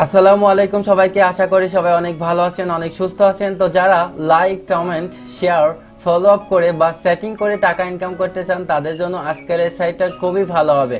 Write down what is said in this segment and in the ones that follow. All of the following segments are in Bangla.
আসসালামু আলাইকুম সবাইকে, আশা করি সবাই অনেক ভালো আছেন, অনেক সুস্থ আছেন। তো যারা like, comment, share, follow up করে বা সেটিং করে টাকা ইনকাম করতে চান তাদের জন্য আজকের এই সাইটটা খুবই ভালো হবে।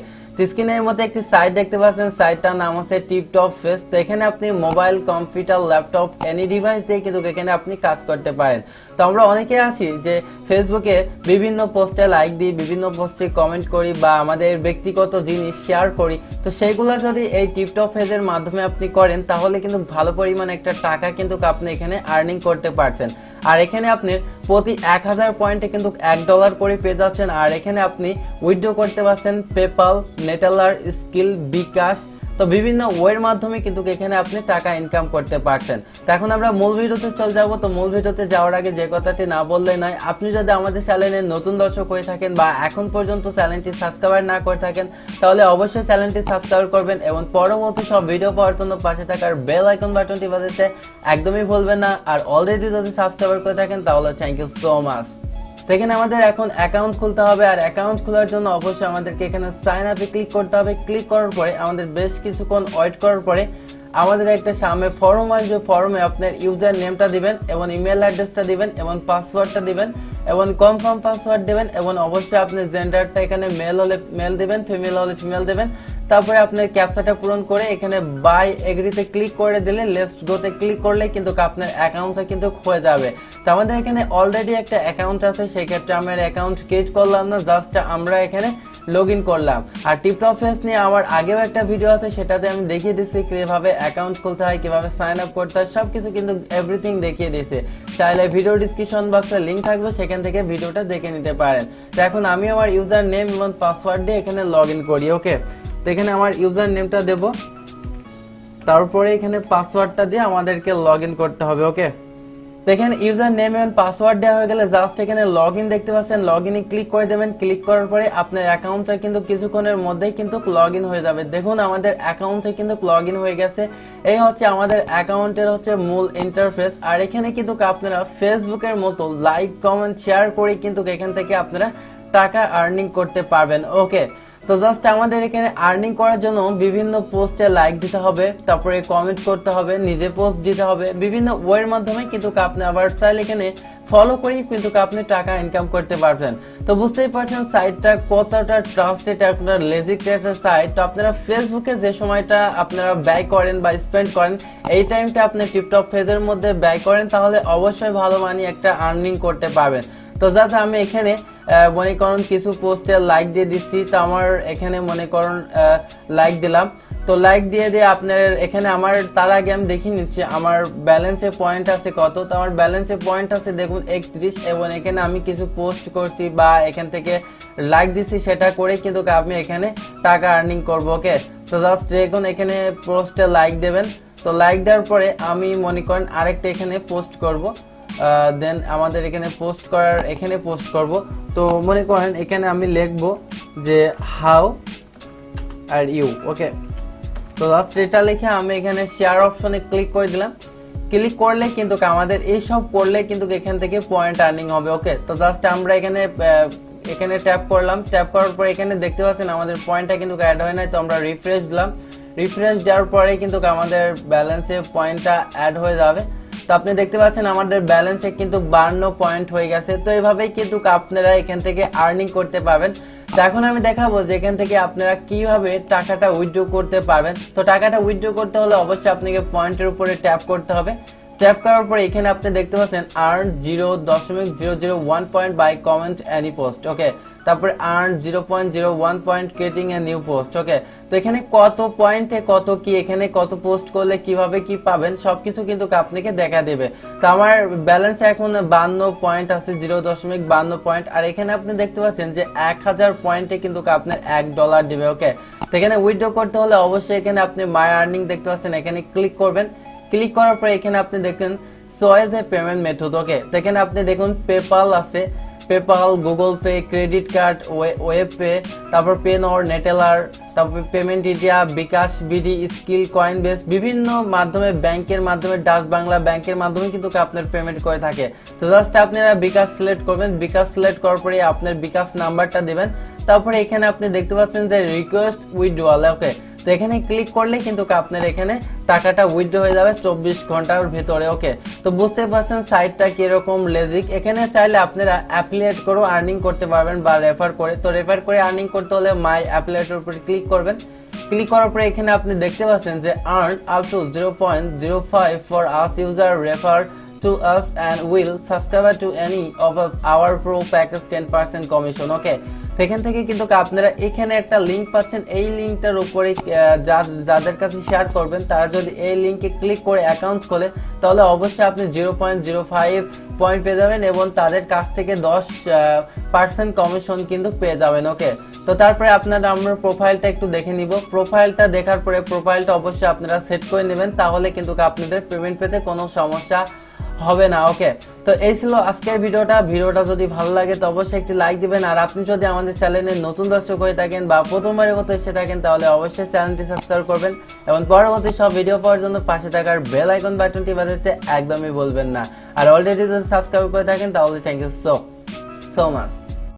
স্ক্রিনের মধ্যে একটি সাইট দেখতে পাচ্ছেন, সাইটটার নাম হচ্ছে টিপটপ ফেস। তো এখানে আপনি mobile, computer, laptop, any device দিয়ে কিন্তু এখানে আপনি কাজ করতে পারেন। তো আমরা অনেকে আছি যে ফেসবুকে বিভিন্ন পোস্টে লাইক দিই, বিভিন্ন পোস্টে কমেন্ট করি বা আমাদের ব্যক্তিগত জিনিস শেয়ার করি। তো সেইগুলো যদি এই টিপটপ ফেজের মাধ্যমে আপনি করেন তাহলে কিন্তু ভালো পরিমাণে একটা টাকা কিন্তু আপনি এখানে আর্নিং করতে পারছেন। আর এখানে আপনি প্রতি 1000 পয়েন্টে কিন্তু $1 করে পেয়ে যাচ্ছেন। আর এখানে আপনি উইথড্র করতে পারছেন পেপাল, নেটালার, স্কিল, বিকাশ। তো বিভিন্ন ওয়ের মাধ্যমে কিন্তু এখানে আপনি টাকা ইনকাম করতে পারছেন। তো এখন আমরা মূল ভিডিওতে চলে যাব। তো মূল ভিডিওতে যাওয়ার আগে যে কথাটি না বললে নয়, আপনি যদি আমাদের চ্যানেলের নতুন দর্শক হয়ে থাকেন বা এখন পর্যন্ত চ্যানেলটি সাবস্ক্রাইব না করে থাকেন তাহলে অবশ্যই চ্যানেলটি সাবস্ক্রাইব করবেন এবং পরবর্তী সব ভিডিও পাওয়ার জন্য পাশে থাকার বেল আইকন বাটনটি বাজাতে একদমই ভুলবেন না। আর অলরেডি যদি সাবস্ক্রাইব করে থাকেন তাহলে থ্যাংক ইউ সো মাচ। এখানে আমাদের এখন অ্যাকাউন্ট খুলতে হবে, আর অ্যাকাউন্ট খোলার জন্য অবশ্যই আমাদেরকে এখানে সাইন আপে ক্লিক করতে হবে। ক্লিক করার পরে আমাদের বেশ কিছুক্ষণ ওয়েট করার পরে আমাদের একটা সামনে ফর্ম আসবে। ফর্মে আপনার ইউজার নেমটা দিবেন এবং ইমেল অ্যাড্রেসটা দিবেন এবং পাসওয়ার্ডটা দিবেন এবং কনফার্ম পাসওয়ার্ড দিবেন এবং অবশ্যই আপনি জেন্ডারটা এখানে মেল হলে মেল দিবেন, ফিমেল হলে ফিমেল দিবেন। তারপরে আপনার ক্যাপচাটা পূরণ করে এখানে বাই এগ্রিতে ক্লিক করে দিলে লেটস গোতে ক্লিক করলে কিন্তু আপনার অ্যাকাউন্টটা কিন্তু হয়ে যাবে। তো আমাদের এখানে অলরেডি একটা অ্যাকাউন্ট আছে, সেই ক্ষেত্রে আমার অ্যাকাউন্ট ক্রিয়েট করলাম না, জাস্ট আমরা এখানে লগ ইন করলাম। আর টিপটপ ফেস নিয়ে আমার আগেও একটা ভিডিও আছে, সেটাতে আমি দেখিয়ে দিচ্ছি কিভাবে অ্যাকাউন্ট খুলতে হয়, কিভাবে সাইন আপ করতে হয়, সবকিছু কিন্তু এভরিথিং দেখিয়ে দিয়েছে। চাইলে ভিডিও ডিসক্রিপশন বক্সে লিঙ্ক থাকবে, সেখান থেকে ভিডিওটা দেখে নিতে পারেন। তো এখন আমি আমার ইউজার নেম এবং পাসওয়ার্ড দিয়ে এখানে লগ ইন করি। ওকে, তো এখানে আমার ইউজার নেমটা দেব, তারপরে এখানে পাসওয়ার্ডটা দিয়ে আমাদেরকে লগ ইন করতে হবে। ওকে, তো এখানে ইউজার নেম এবং পাসওয়ার্ড দেওয়া হয়ে গেলে জাস্ট এখানে লগ ইন দেখতে পাচ্ছেন, লগ ইনে ক্লিক করে দেবেন। ক্লিক করার পরে আপনার অ্যাকাউন্টটা কিন্তু কিছুক্ষণের মধ্যেই কিন্তু লগ ইন হয়ে যাবে। দেখুন আমাদের অ্যাকাউন্টে কিন্তু লগ ইন হয়ে গেছে। এই হচ্ছে আমাদের অ্যাকাউন্টের হচ্ছে মূল ইন্টারফেস। আর এখানে কিন্তু আপনারা ফেসবুকের মতো লাইক, কমেন্ট, শেয়ার করে কিন্তু এখান থেকে আপনারা টাকা আর্নিং করতে পারবেন। ওকে, তো জাস্ট আমাদের এখানে আর্নিং করার জন্য বিভিন্ন পোস্টে লাইক দিতে হবে, তারপরে কমেন্ট করতে হবে, নিজে পোস্ট দিতে হবে, বিভিন্ন ওয়ের মাধ্যমে কিন্তু আপনি আবার চাইলে এখানে ফলো করে কিন্তু আপনি টাকা ইনকাম করতে পারবেন। তো বুঝতেই পারছেন সাইটটা কতটা ট্রাস্টেড একটা লেজিক একটা সাইট। তো আপনারা ফেসবুকে যে সময়টা আপনারা ব্যয় করেন বা স্পেন্ড করেন, এই টাইমটা আপনি টিপটপ পেজের মধ্যে ব্যয় করেন তাহলে অবশ্যই ভালো মানি একটা আর্নিং করতে পারবেন। তো যাতে আমি এখানে মনে করুন কিছু পোস্টে লাইক দিয়ে দিচ্ছি, তো আমার এখানে মনে করুন লাইক দিলাম। তো লাইক দিয়ে আপনার এখানে আমার তার আগে আমি দেখিয়ে নিচ্ছি আমার ব্যালেন্সে পয়েন্ট আছে কত। তো আমার ব্যালেন্সে পয়েন্ট আছে দেখুন 31, এবং এখানে আমি কিছু পোস্ট করছি বা এখান থেকে লাইক দিচ্ছি, সেটা করে কিন্তু আমি এখানে টাকা আর্নিং করব। ওকে, তো জাস্ট দেখুন এখানে পোস্টে লাইক দেবেন। তো লাইক দেওয়ার পরে আমি মনে করেন আরেকটা এখানে পোস্ট করব, দেন আমাদের এখানে পোস্ট করার এখানে পোস্ট করব। তো মনে করেন এখানে আমি লিখবো যে হাউ আর ইউ। ওকে, তো জাস্ট এটা লিখে আমি এখানে শেয়ার অপশনে ক্লিক করে দিলাম। ক্লিক করলে কিন্তু আমাদের এই সব করলে কিন্তু এখান থেকে পয়েন্ট আর্নিং হবে। ওকে, তো জাস্ট আমরা এখানে ট্যাপ করলাম। ট্যাপ করার পরে এখানে দেখতে পাচ্ছেন আমাদের পয়েন্টটা কিন্তু অ্যাড হয় নাই। তো আমরা রিফ্রেশ দিলাম। রিফ্রেশ দেওয়ার পরে কিন্তু আমাদের ব্যালেন্সে পয়েন্টটা অ্যাড হয়ে যাবে। তো আপনি দেখতে পাচ্ছেন আমাদের ব্যালেন্সে কিন্তু 52 পয়েন্ট হয়ে গেছে। তো এইভাবেই কিন্তু আপনারা এখান থেকে আর্নিং করতে পারবেন। তো এখন আমি দেখাবো যে এখান থেকে আপনারা কিভাবে টাকাটা উইথড্র করতে পারবেন। তো টাকাটা উইথড্র করতে হলে অবশ্যই আপনাকে পয়েন্টের উপরে ট্যাপ করতে হবে। ট্যাপ করার পরে এখানে আপনি দেখতে পাচ্ছেন earn 0.001 point by comment any post. Okay, তারপরে earn 0.01 point creating a new post. Okay, তো এখানে কত পয়েন্টে কত কি, এখানে কত পোস্ট করলে কিভাবে কি পাবেন সবকিছু কিন্তু আপনাকে দেখা দেবে। তো আমার ব্যালেন্স এখন 52 পয়েন্ট আছে, 0.52 পয়েন্ট। আর এখানে আপনি দেখতে পাচ্ছেন যে 1000 পয়েন্টে কিন্তু আপনার $1 দিবে। ওকে, তো এখানে উইথড্র করতে হলে অবশ্যই এখানে আপনি মাই আর্নিং দেখতে পাচ্ছেন, এখানে ক্লিক করবেন। ক্লিক করার পরে এখানে আপনি দেখেন চয়েস এ পেমেন্ট মেথড। ওকে, তো এখানে আপনি দেখুন পেপাল আছে, PayPal, Google pay, credit card, web pay, তারপর পেনর, নেটেলার, তারপর পেমেন্ট ইন্ডিয়া, বিকাশ, বিডি, স্কিল, কয়েনবেস, বিভিন্ন মাধ্যমে ব্যাংকের মাধ্যমে ডাচ বাংলা ব্যাংকের মাধ্যমে কিন্তু আপনার পেমেন্ট করে থাকে। তো জাস্ট আপনারা বিকাশ সিলেক্ট করবেন। বিকাশ সিলেক্ট করার পরে আপনার বিকাশ নাম্বারটা দিবেন। তারপরে এখানে আপনি দেখতে পাচ্ছেন যে রিকোয়েস্ট উইথড্রয়াল। ওকে, তো এখানে ক্লিক করলে কিন্তু আপনার এখানে টাকাটা উইথড্র হয়ে যাবে 24 ঘন্টার ভিতরে। ওকে, তো বুঝতে পারছেন সাইটটা কিরকম লেজিক। এখানে চাইলে আপনারা অ্যাফিলিয়েট করেও আর্নিং করতে পারবেন বা রেফার করে। তো রেফার করে আর্নিং করতে হলে মাই অ্যাফিলিয়েটের উপর ক্লিক করবেন। ক্লিক করার পরে এখানে আপনি দেখতে পাচ্ছেন যে earn up to 0.05 for us user refer to us and will subscribe to any of our pro package 10% commission। ওকে, সেখান থেকে কিন্তু আপনারা এখানে একটা লিংক পাচ্ছেন। এই লিংকটার উপরে যাদের কাছে শেয়ার করবেন তারা যদি এই লিংকে ক্লিক করে অ্যাকাউন্ট খোলে তাহলে অবশ্যই আপনি 0.05 পয়েন্ট পেয়ে যাবেন এবং তাদের কাছ থেকে 10% কমিশন কিন্তু পেয়ে যাবেন। ওকে, তো তারপরে আপনারা আমরা প্রোফাইলটা একটু দেখে নিব। প্রোফাইলটা দেখার পরে প্রোফাইলটা অবশ্যই আপনারা সেট করে নেবেন, তাহলে কিন্তু আপনাদের পেমেন্ট পেতে কোনো সমস্যা হবে না। ওকে, তো এই ছিল আজকের ভিডিওটা যদি ভালো লাগে তো অবশ্যই একটি লাইক দিবেন। আর আপনি যদি আমাদের চ্যানেলে নতুন দর্শক হয়ে থাকেন বা প্রথমবারের মতো এসে থাকেন তাহলে অবশ্যই চ্যানেলটি সাবস্ক্রাইব করবেন এবং পরবর্তী সব ভিডিও পাওয়ার জন্য পাশে থাকার বেল আইকন বাটনটি বাজাতে একদমই বলবেন না। আর অলরেডি যদি সাবস্ক্রাইব করে থাকেন তাহলে থ্যাংক ইউ সো মাচ।